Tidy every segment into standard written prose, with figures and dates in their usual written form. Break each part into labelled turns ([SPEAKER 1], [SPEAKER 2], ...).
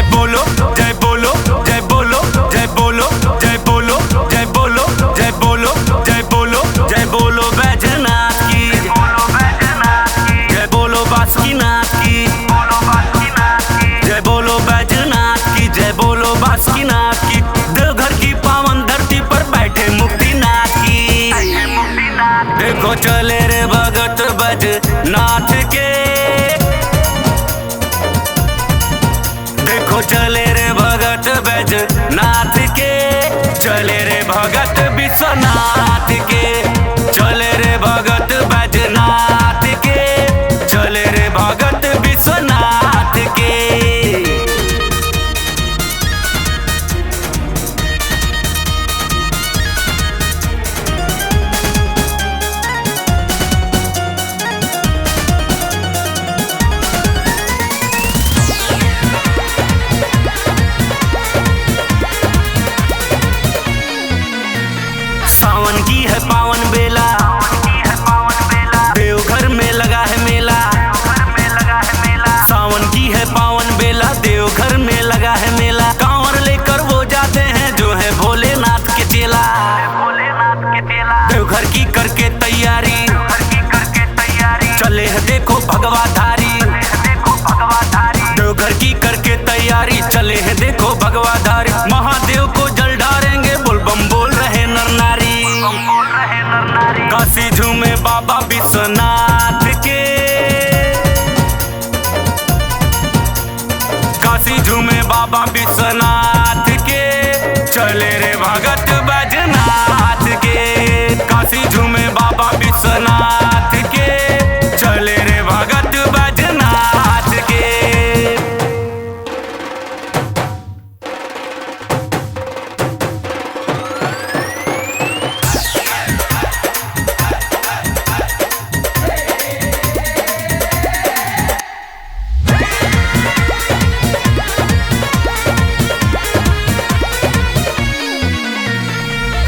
[SPEAKER 1] जय बोलो जय बोलो जय बोलो जय बोलो जय बोलो जय बोलो जय बोलो जय बोलो जय बोलो बैजनाथ की, जय बोलो बासुकीनाथ की, जय बोलो बैजनाथ की, जय बोलो बासुकीनाथ की। देवघर की पावन धरती पर बैठे मुक्तिनाथ की। देखो चले रे भगत बैजनाथ के, देखो चले रे भगत बैजनाथ के, चले रे भगत विश्वनाथ के, चले रे भगत बैजनाथ के, चले रे भगत विश्वनाथ के। सावन की है पावन बेला, देवघर में लगा है मेला। सावन की है पावन बेला, देवघर में लगा है मेला। कांवर लेकर वो जाते हैं जो है भोलेनाथ के चेला। देवघर की करके तैयारी, चले हैं देखो भगवाधारी। देवघर की करके तैयारी, चले हैं देखो भगवाधारी। महादेव को जल ढारेंगे, बोल बम बोल रहे नर नारी। काशी झूमे बाबा विश्वनाथ के, काशी झूमे बाबा विश्वनाथ के, चले रे भगत बैजनाथ के। काशी झूमे बाबा विश्वनाथ के, चले रे भगत बैजनाथ के।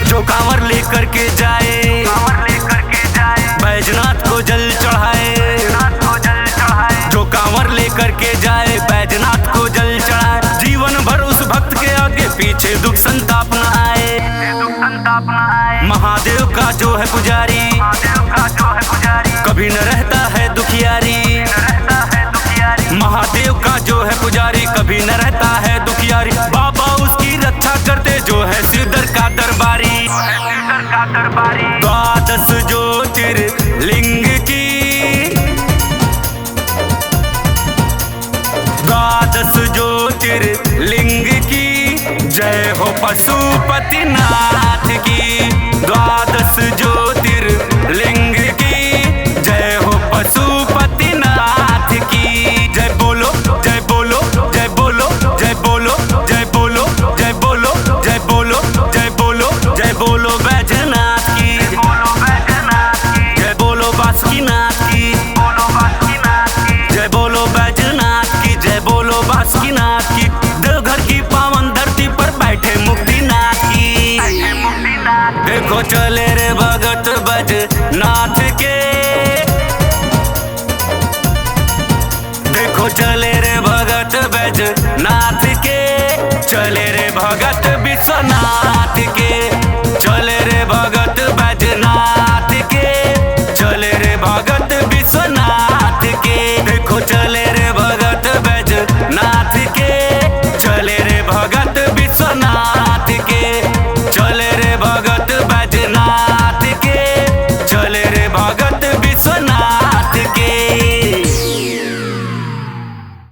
[SPEAKER 1] जो कांवर लेकर के जाए, बैजनाथ को जल चढ़ाए। जो कांवर लेकर के जाए, बैजनाथ को जल चढ़ाए। जीवन भर उस भक्त के आगे पीछे दुख संताप न आए। महादेव का जो है पुजारी, कभी न रहता है दुखियारी। महादेव का जो है पुजारी, कभी न रहता है दुखियारी। बाबा उसकी रक्षा करते जो है श्रीधर का दरबारी। द्वादश ज्योतिर्लिंग की, द्वादश ज्योतिर्लिंग की, जय हो पशुपतिनाथ की। द्वादश ज्योतिर्लिंग की, जय हो पशुपतिनाथ की। जय बोलो जय बोलो जय बोलो जय बोलो जय बोलो जय बोलो जय बोलो जय बोलो जय बोलो बैजनाथ की, जय बोलो बासुकीनाथ की, जय बोलो बैजनाथ की, जय बोलो बासुकीनाथ की। देवघर की पावन धरती पर बैठे मुक्तिनाथ की। देखो चले रे भगत बैजनाथ के, देखो चले रे भगत बैजनाथ के, चले रे भगत विश्वनाथ के, चले रे भगत बैजनाथ के, चले रे भगत